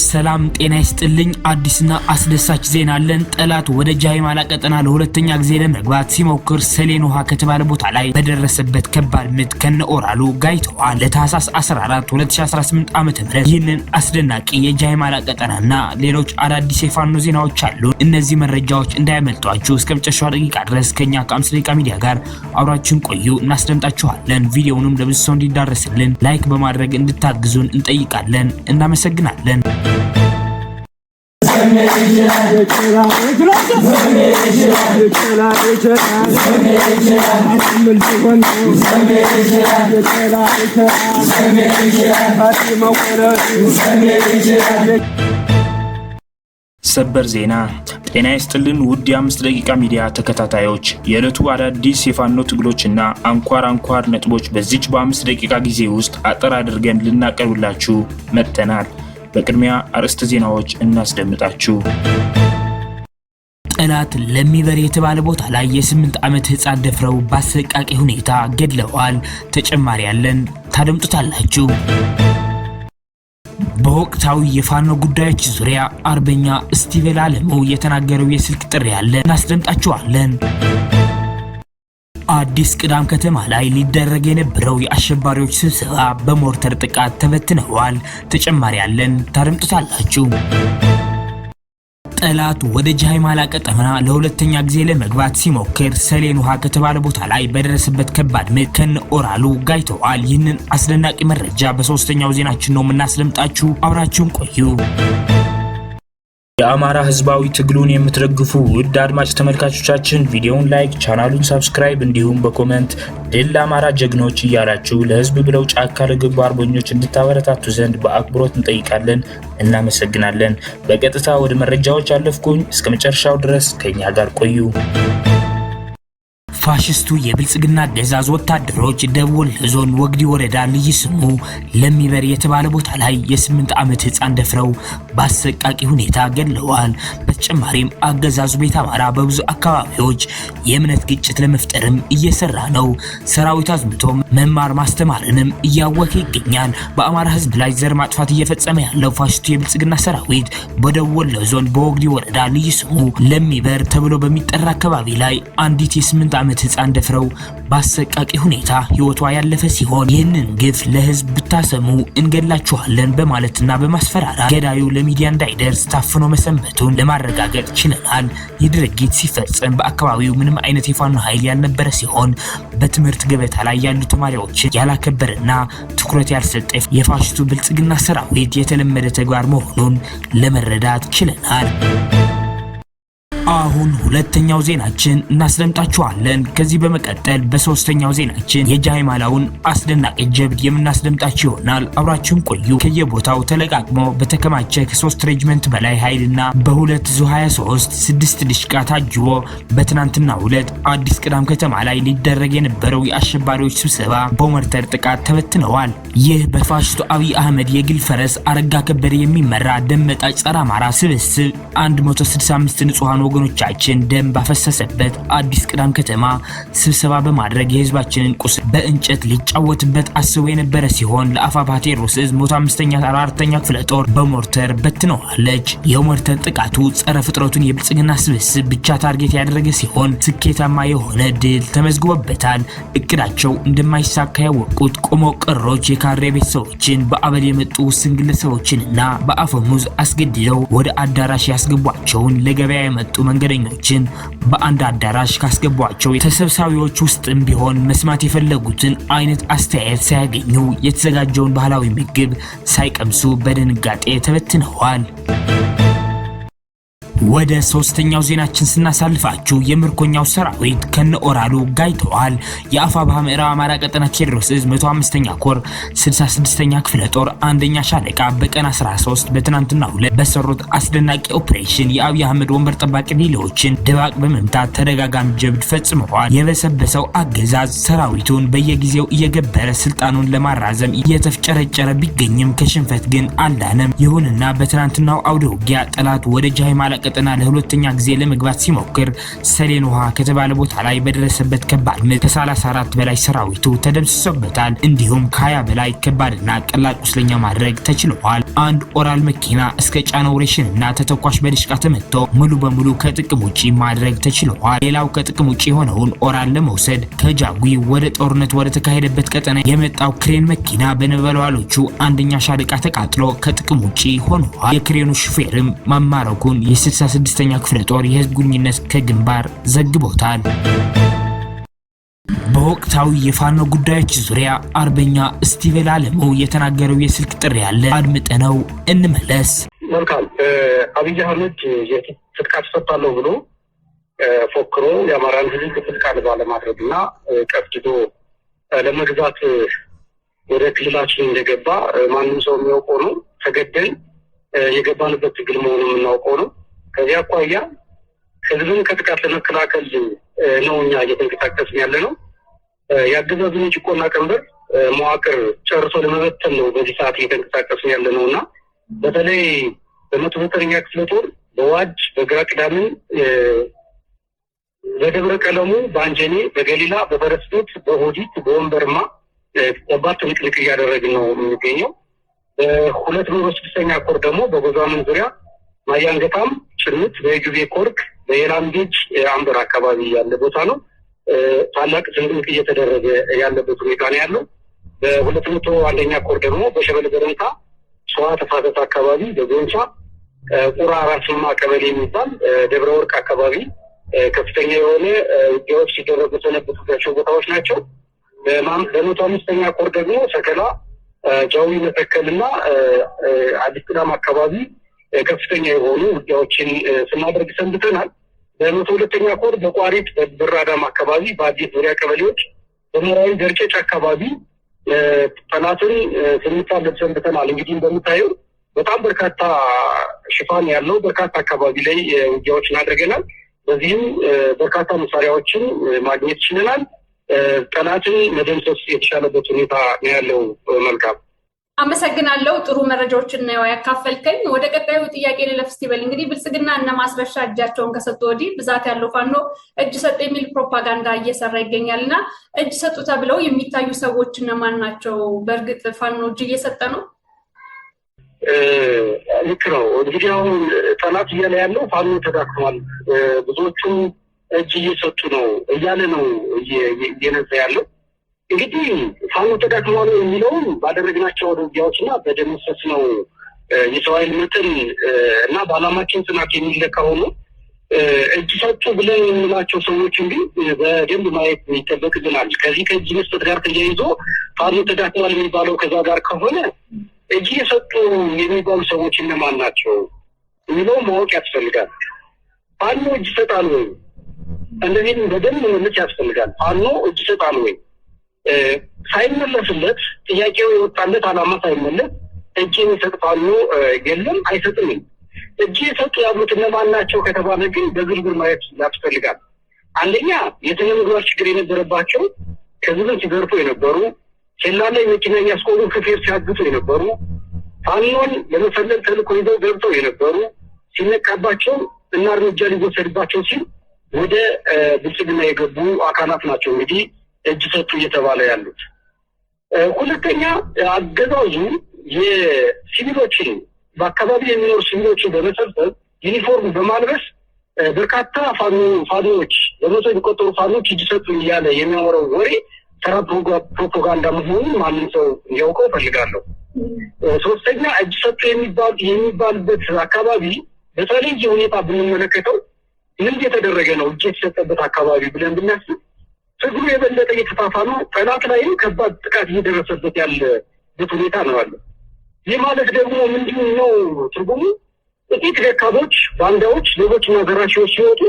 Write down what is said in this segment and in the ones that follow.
ሰላም ጤና ይስጥልኝ። አዲስና አስደሳች ዜና አለን። ጠላት ወደ ጃይማላ ቀጠና ለሁለተኛ ጊዜ ለመግባት ሲሞክር ሰሌን ውሃ ከተባለ ቦታ ላይ በደረሰበት ከባድ ምት ከነኦራሉ ጋይተዋል። ለታህሳስ 14 2018 ዓ.ም ይህንን አስደናቂ የጃይማላ ቀጠናና ሌሎች አዳዲስ የፋኖ ዜናዎች አሉ። እነዚህ መረጃዎች እንዳያመልጧችሁ እስከ መጨረሻው ደቂቃ ድረስ ከኛ ከ5 ደቂቃ ሚዲያ ጋር አብራችሁን ቆዩ። እናስደምጣችኋለን። ቪዲዮውንም ለብዙ ሰው እንዲዳረስልን ላይክ በማድረግ እንድታግዙን እንጠይቃለን። እናመሰግናለን። ሰበር ዜና። ጤና ይስጥልን ውድ የ5 ደቂቃ ሚዲያ ተከታታዮች፣ የዕለቱ አዳዲስ የፋኖ ትግሎችና አንኳር ነጥቦች በዚች በ5 ደቂቃ ጊዜ ውስጥ አጠር አድርገን ልናቀርብላችሁ መጥተናል። በቅድሚያ አርዕስተ ዜናዎች እናስደምጣችሁ። ጠላት ለሚበር የተባለ ቦታ ላይ የ8 ዓመት ህፃን ደፍረው በአሰቃቂ ሁኔታ ገድለዋል። ተጨማሪ ያለን ታደምጡታላችሁ። በወቅታዊ የፋኖ ጉዳዮች ዙሪያ አርበኛ ስቲቨን አለሙ የተናገረው የስልክ ጥሪ ያለ እናስደምጣችኋለን። አዲስ ቅዳም ከተማ ላይ ሊደረግ የነበረው የአሸባሪዎች ስብሰባ በሞርተር ጥቃት ተበትነዋል። ተጨማሪ ያለን ታደምጡታላችሁ። ጠላት ወደ ጃይማላ ቀጠና ለሁለተኛ ጊዜ ለመግባት ሲሞክር ሰሌን ውሃ ከተባለ ቦታ ላይ በደረሰበት ከባድ ምት ከነኦራሉ ጋይተዋል። ይህንን አስደናቂ መረጃ በሶስተኛው ዜናችን ነው የምናስደምጣችሁ። አብራችሁን ቆዩ። የአማራ ህዝባዊ ትግሉን የምትደግፉ ውድ አድማጭ ተመልካቾቻችን ቪዲዮውን ላይክ፣ ቻናሉን ሰብስክራይብ እንዲሁም በኮሜንት ድል ለአማራ ጀግኖች እያላችሁ ለህዝብ ብለው ጫካ ለገቡ አርበኞች እንድታበረታቱ ዘንድ በአክብሮት እንጠይቃለን። እናመሰግናለን። በቀጥታ ወደ መረጃዎች አለፍኩኝ። እስከ መጨረሻው ድረስ ከኛ ጋር ቆዩ። ፋሽስቱ የብልጽግና አገዛዝ ወታደሮች ደቡብ ወሎ ዞን ወግዲ ወረዳ ልዩ ስሙ ለሚበር የተባለ ቦታ ላይ የ8 ዓመት ህፃን ደፍረው በአሰቃቂ ሁኔታ ገድለዋል። በተጨማሪም አገዛዙ ቤት አማራ በብዙ አካባቢዎች የእምነት ግጭት ለመፍጠርም እየሰራ ነው። ሰራዊት አዝምቶ መማር ማስተማርንም እያወከ ይገኛል። በአማራ ህዝብ ላይ ዘር ማጥፋት እየፈጸመ ያለው ፋሽስቱ የብልጽግና ሰራዊት በደቡብ ወሎ ዞን በወግዲ ወረዳ ልዩ ስሙ ለሚበር ተብሎ በሚጠራ አካባቢ ላይ አንዲት የ8 ዓመት ህፃን ደፍረው በአሰቃቂ ሁኔታ ህይወቷ ያለፈ ሲሆን ይህንን ግፍ ለህዝብ ብታሰሙ እንገላችኋለን በማለትና በማስፈራራት ገዳዩ ለሚዲያ እንዳይደርስ ታፍኖ መሰንበቱን ለማረጋገጥ ችለናል። ይህ ድርጊት ሲፈጸም በአካባቢው ምንም አይነት የፋኖ ኃይል ያልነበረ ሲሆን በትምህርት ገበታ ላይ ያሉ ተማሪዎችን ያላከበረና ትኩረት ያልሰጠ የፋሽስቱ ብልጽግና ሰራዊት የተለመደ ተግባር መሆኑን ለመረዳት ችለናል። አሁን ሁለተኛው ዜናችን እናስደምጣችኋለን። ከዚህ በመቀጠል በሶስተኛው ዜናችን የጃይማላውን አስደናቂ ጀብድ የምናስደምጣችሁ ይሆናል። አብራችሁን ቆዩ። ከየቦታው ተለቃቅሞ በተከማቸ ከ3 ሬጅመንት በላይ ኃይልና በ2 ዙ 23 6 ድሽቃ ታጅቦ በትናንትናው ዕለት አዲስ ቅዳም ከተማ ላይ ሊደረግ የነበረው የአሸባሪዎች ስብሰባ በሞርተር ጥቃት ተበትነዋል። ይህ በፋሽስቱ አብይ አህመድ የግል ፈረስ አረጋ ከበደ የሚመራ ደመጣጭ ጸረ አማራ ስብስብ 165 ንጹሃን ወገኖቻችን ደም ባፈሰሰበት አዲስ ቅዳም ከተማ ስብሰባ በማድረግ የህዝባችንን ቁስል በእንጨት ሊጫወትበት አስቦ የነበረ ሲሆን ለአፋባ ቴዎድሮስ 105ኛ 4ኛ ክፍለ ጦር በሞርተር በትነዋለች። የሞርተር ጥቃቱ ጸረ ፍጥረቱን የብልጽግና ስብስብ ብቻ ታርጌት ያደረገ ሲሆን ስኬታማ የሆነ ድል ተመዝግቦበታል። እቅዳቸው እንደማይሳካ ያወቁት ቆሞ ቀሮች የካሬ ቤተሰቦችን በአበል የመጡ ውስን ግለሰቦችንና በአፈሙዝ አስገድደው ወደ አዳራሽ ያስገቧቸውን ለገበያ የመጡ መንገደኞችን በአንድ አዳራሽ ካስገቧቸው ተሰብሳቢዎች ውስጥም ቢሆን መስማት የፈለጉትን አይነት አስተያየት ሳያገኙ የተዘጋጀውን ባህላዊ ምግብ ሳይቀምሱ በድንጋጤ ተበትነዋል። ወደ ሶስተኛው ዜናችን ስናሳልፋችሁ የምርኮኛው ሰራዊት ከነኦራሉ ጋይተዋል። የአፋብኃ ምዕራብ አማራ ቀጠና ቴዎድሮስ 105ኛ ኮር 66ኛ ክፍለ ጦር አንደኛ ሻለቃ በቀን 13 በትናንትናው ዕለት በሰሩት አስደናቂ ኦፕሬሽን የአብይ አህመድ ወንበር ጠባቂ ዲሎችን ድባቅ በመምታት ተደጋጋሚ ጀብድ ፈጽመዋል። የበሰበሰው አገዛዝ ሰራዊቱን በየጊዜው እየገበረ ስልጣኑን ለማራዘም እየተፍጨረጨረ ቢገኝም ከሽንፈት ግን አልዳነም። ይሁንና በትናንትናው አውደ ውጊያ ጠላት ወደ ጃይማላ ቀጠና ለሁለተኛ ጊዜ ለመግባት ሲሞክር ሰሌን ውሃ ከተባለ ቦታ ላይ በደረሰበት ከባድ ምት ከ34 በላይ ሰራዊቱ ተደምስሶበታል። እንዲሁም ከ20 በላይ ከባድና ቀላል ቁስለኛ ማድረግ ተችሏል። አንድ ኦራል መኪና እስከ ጫነው ሬሽንና ተተኳሽ በድሽቃ ተመቶ ሙሉ በሙሉ ከጥቅም ውጪ ማድረግ ተችሏል። ሌላው ከጥቅም ውጪ የሆነውን ኦራል ለመውሰድ ከጃጉ ወደ ጦርነት ወደ ተካሄደበት ቀጠና የመጣው ክሬን መኪና በነበልባሎቹ አንደኛ ሻለቃ ተቃጥሎ ከጥቅም ውጪ ሆኗል። የክሬኑ ሹፌርም ማማረኩን የ66ኛ ክፍለ ጦር የህዝብ ግንኙነት ከግንባር ዘግቦታል። በወቅታዊ የፋኖ ጉዳዮች ዙሪያ አርበኛ ስቲቨን አለሙ የተናገረው የስልክ ጥሪ ያለ አድምጠነው እንመለስ። መልካም። አብይ አህመድ የትጥቅ አስፈታለሁ ብሎ ፎክሮ የአማራን ህዝብ ትጥቅ አልባ ለማድረግና ቀፍድዶ ለመግዛት ወደ ክልላችን እንደገባ ማንም ሰው የሚያውቀው ነው። ተገደን የገባንበት ትግል መሆኑን የምናውቀው ነው። ከዚህ አኳያ ህዝብን ከጥቃት ለመከላከል ነው እኛ እየተንቀሳቀስን ያለ ነው። የአገዛዙን ጭቆና ቀንበር መዋቅር ጨርሶ ለመበተን ነው በዚህ ሰዓት እየተንቀሳቀስን ያለ ነው እና በተለይ በ109ኛ ክፍለ ጦር በዋጅ በግራ ቅዳምን በደብረ ቀለሙ በአንጀኔ በገሊላ በፈረስቤት በሆዲት በወንበርማ ከባድ ትንቅንቅ እያደረግን ነው የምንገኘው። በ206ኛ ኮር ደግሞ በጎዛምን ዙሪያ ማያንገታም ጭምት በጁቤ ኮርክ በየላምጌጅ አንበር አካባቢ ያለ ቦታ ነው። ታላቅ ትንቅንቅ እየተደረገ ያለበት ሁኔታ ነው ያለው። በ201ኛ ኮር ደግሞ በሸበል በረንታ ሸዋ ተፋሰስ አካባቢ በጎንቻ ቁራ ራስማ ቀበሌ የሚባል ደብረ ወርቅ አካባቢ ከፍተኛ የሆነ ውጊያዎች ሲደረጉ የነበሩባቸው ቦታዎች ናቸው። በ105ኛ ኮር ደግሞ ሰከላ ጃዊ መተከልና አዲስ ቅዳም አካባቢ ከፍተኛ የሆኑ ውጊያዎችን ስናደርግ ሰንብተናል። በ102ኛ ኮር በቋሪት በብራዳም አካባቢ በአዲስ ዙሪያ ቀበሌዎች በመራዊ ደርጨጭ አካባቢ ጠላትን ስንታለብ ሰንብተናል። እንግዲህ እንደምታየው በጣም በርካታ ሽፋን ያለው በርካታ አካባቢ ላይ ውጊያዎችን አድርገናል። በዚህም በርካታ መሳሪያዎችን ማግኘት ችለናል። ጠላትን መደምሰስ የተሻለበት ሁኔታ ነው ያለው። መልካም አመሰግናለሁ። ጥሩ መረጃዎችን ነው ያካፈልከኝ። ወደ ቀጣዩ ጥያቄ ልለፍ። እስቲ እንግዲህ ብልጽግና እነ ማስረሻ እጃቸውን ከሰጡ ወዲህ ብዛት ያለው ፋኖ እጅ ሰጡ የሚል ፕሮፓጋንዳ እየሰራ ይገኛልና እጅ ሰጡ ተብለው የሚታዩ ሰዎች እነማን ናቸው? በእርግጥ ፋኖ እጅ እየሰጠ ነው? ልክ ነው። እንግዲህ አሁን ጠላት እያለ ያለው ፋኖ ተዳክሟል፣ ብዙዎቹም እጅ እየሰጡ ነው እያለ ነው እየነዛ ያለው። እንግዲህ ፋኖ ተዳክሟል የሚለውን ባደረግናቸው ውጊያዎችና በደመሰስነው የሰው ኃይል መጠን እና በዓላማችን ጽናት የሚለካ ሆኖ እጅ ሰጡ ብለን የምንላቸው ሰዎች እንግዲህ በደንብ ማየት ይጠበቅብናል። ከዚህ ከእጅ መስጠት ጋር ተያይዞ ፋኖ ተዳክሟል የሚባለው ከዛ ጋር ከሆነ እጅ የሰጡ የሚባሉ ሰዎች እነማን ናቸው የሚለው ማወቅ ያስፈልጋል። ፋኖ እጅ ይሰጣል ወይ? እንደዚህ በደንብ መመለስ ያስፈልጋል። ፋኖ እጅ ይሰጣል ወይ? ሳይመለስለት ጥያቄው የወጣለት ዓላማ ሳይመለስ እጅ የሚሰጥ ፋኖ የለም፣ አይሰጥም። እጅ የሰጡ ያሉት እነማን ናቸው ከተባለ ግን በዝርዝር ማየት ያስፈልጋል። አንደኛ የስነ ምግባር ችግር የነበረባቸው ከህዝብን ሲገርፉ የነበሩ ኬላ ላይ መኪና እያስቆሙ ሹፌር ሲያግቱ የነበሩ ፋኖን ለመፈለግ ተልእኮ ይዘው ገብተው የነበሩ ሲነቃባቸው እና እርምጃ ሊወሰድባቸው ሲል ወደ ብልጽግና የገቡ አካላት ናቸው እንግዲህ እጅ ሰጡ እየተባለ ያሉት። ሁለተኛ አገዛዙ የሲቪሎችን በአካባቢ የሚኖሩ ሲቪሎችን በመሰብሰብ ዩኒፎርም በማልበስ በርካታ ፋኖዎች በመቶ የሚቆጠሩ ፋኖች እጅ ሰጡ እያለ የሚያወራው ወሬ ተራ ፕሮፓጋንዳ መሆኑን ማንም ሰው እንዲያውቀው ፈልጋለሁ። ሶስተኛ እጅ ሰጡ የሚባልበት አካባቢ በተለየ ሁኔታ ብንመለከተው ምን እየተደረገ ነው? እጅ የተሰጠበት አካባቢ ብለን ብናስብ ትግሉ የበለጠ እየተፋፋመ ጠላት ላይም ከባድ ጥቃት እየደረሰበት ያለበት ሁኔታ ነው ያለው። ይህ ማለት ደግሞ ምንድን ነው ትርጉሙ? ጥቂት ደካሞች፣ ባንዳዎች፣ ሌቦችና ዘራፊዎች ሲወጡ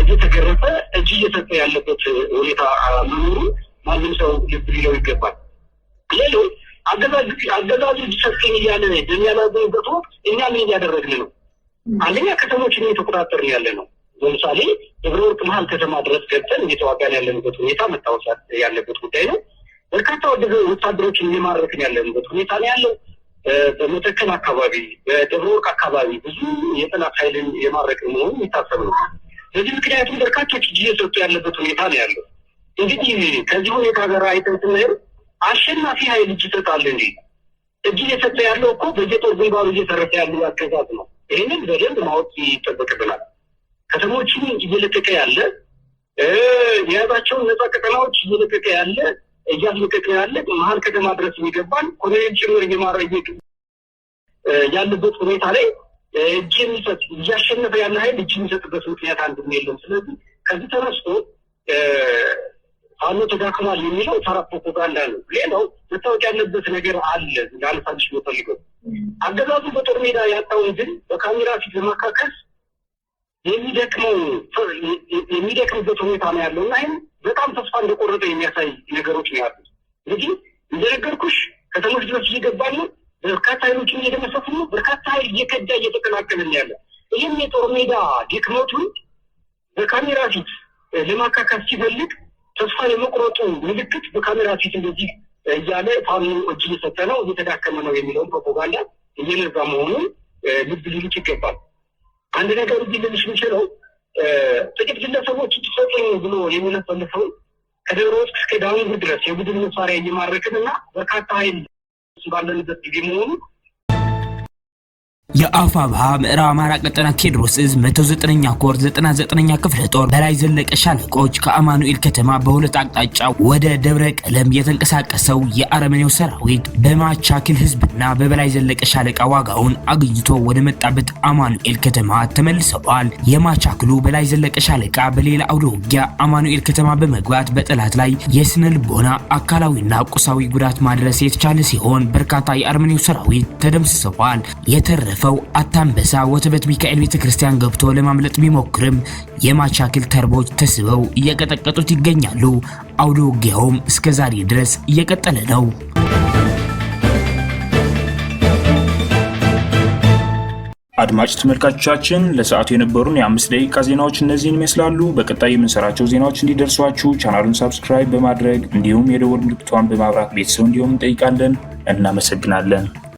እየተገረፈ እጅ እየሰጠ ያለበት ሁኔታ መኖሩ ማንም ሰው ልብ ሊለው ይገባል። ሌላው አገዛዙ እጅ ሰጠኝ እያለ በሚያላዝንበት ወቅት እኛ ምን እያደረግን ነው? አንደኛ ከተሞችን እየተቆጣጠርን ያለ ነው። ለምሳሌ ደብረ ወርቅ መሀል ከተማ ድረስ ገብተን እየተዋጋን ያለንበት ሁኔታ መታወስ ያለበት ጉዳይ ነው። በርካታ ወታደሮችን እየማረክን ያለንበት ሁኔታ ነው ያለው። በመተከል አካባቢ፣ በደብረ ወርቅ አካባቢ ብዙ የጠላት ኃይልን የማድረግ መሆኑ የሚታሰብ ነው። በዚህ ምክንያቱም በርካቶች እጅ እየሰጡ ያለበት ሁኔታ ነው ያለው። እንግዲህ ከዚህ ሁኔታ ጋር አይተን ስናየው አሸናፊ ኃይል እጅ ይሰጣል እንጂ እጅ እየሰጠ ያለው እኮ በየጦር ግንባሩ እየተረፈ ያለው አገዛዝ ነው። ይህንን በደንብ ማወቅ ይጠበቅብናል። ከተሞችን እየለቀቀ ያለ የያዛቸውን ነጻ ቀጠናዎች እየለቀቀ ያለ እያስለቀቀ ያለ መሀል ከተማ ድረስ የሚገባን ኮሎኔል ጭምር እየማረገ ያለበት ሁኔታ ላይ እጅ የሚሰጥ እያሸነፈ ያለ ኃይል እጅ የሚሰጥበት ምክንያት አንድም የለም። ስለዚህ ከዚህ ተነስቶ ፋኖ ተዳክሟል የሚለው ተራ ፕሮፓጋንዳ ነው። ሌላው መታወቅ ያለበት ነገር አለ። እንዳልፋልሽ የምፈልገው አገዛዙ በጦር ሜዳ ያጣውን ግን በካሜራ ፊት ለማካከስ የሚደክምበት ሁኔታ ነው ያለው እና ይህም በጣም ተስፋ እንደቆረጠ የሚያሳይ ነገሮች ነው ያሉት። እንግዲህ እንደነገርኩሽ ከተሞች ድረስ እየገባን ነው። በርካታ ኃይሎችን እየደመሰሱ ነው። በርካታ ኃይል እየከዳ እየተቀላቀልን ያለ ይህም የጦር ሜዳ ድክመቱን በካሜራ ፊት ለማካከስ ሲፈልግ ተስፋ የመቁረጡ ምልክት በካሜራ ፊት እንደዚህ እያለ ፋኖ እጅ እየሰጠ ነው እየተዳከመ ነው የሚለውን ፕሮፓጋንዳ እየነዛ መሆኑን ልብ ሊሉት ይገባል። አንድ ነገር እዚህ ልልሽ የምችለው ጥቂት ግለሰቦች እጅ ሰጡኝ ብሎ የሚለፈልፈው ከደብረ ወርቅ እስከ ዳውንጉ ድረስ የቡድን መሳሪያ እየማረክን እና በርካታ ኃይል ባለንበት ጊዜ መሆኑ የአፋብኃ ምዕራብ አማራ ቀጠና ቴዎድሮስ ዕዝ 109ኛ ኮር 99ኛ ክፍለ ጦር በላይ ዘለቀ ሻለቆች ከአማኑኤል ከተማ በሁለት አቅጣጫ ወደ ደብረ ቀለም የተንቀሳቀሰው የአረመኔው ሰራዊት በማቻክል ህዝብና በበላይ ዘለቀ ሻለቃ ዋጋውን አግኝቶ ወደ መጣበት አማኑኤል ከተማ ተመልሰዋል። የማቻክሉ በላይ ዘለቀ ሻለቃ በሌላ አውደ ውጊያ አማኑኤል ከተማ በመግባት በጠላት ላይ የስነ ልቦና አካላዊና ቁሳዊ ጉዳት ማድረስ የተቻለ ሲሆን በርካታ የአረመኔው ሰራዊት ተደምስሰዋል። የተረፈው አታንበሳ ወተበት ሚካኤል ቤተክርስቲያን ገብቶ ለማምለጥ ቢሞክርም የማቻክል ተርቦች ተስበው እየቀጠቀጡት ይገኛሉ። አውደ ውጊያውም እስከ ዛሬ ድረስ እየቀጠለ ነው። አድማጭ ተመልካቾቻችን ለሰዓቱ የነበሩን የ5 ደቂቃ ዜናዎች እነዚህን ይመስላሉ። በቀጣይ የምንሰራቸው ዜናዎች እንዲደርሷችሁ ቻናሉን ሰብስክራይብ በማድረግ እንዲሁም የደወል ምልክቷን በማብራት ቤተሰብ እንዲሆኑ እንጠይቃለን። እናመሰግናለን።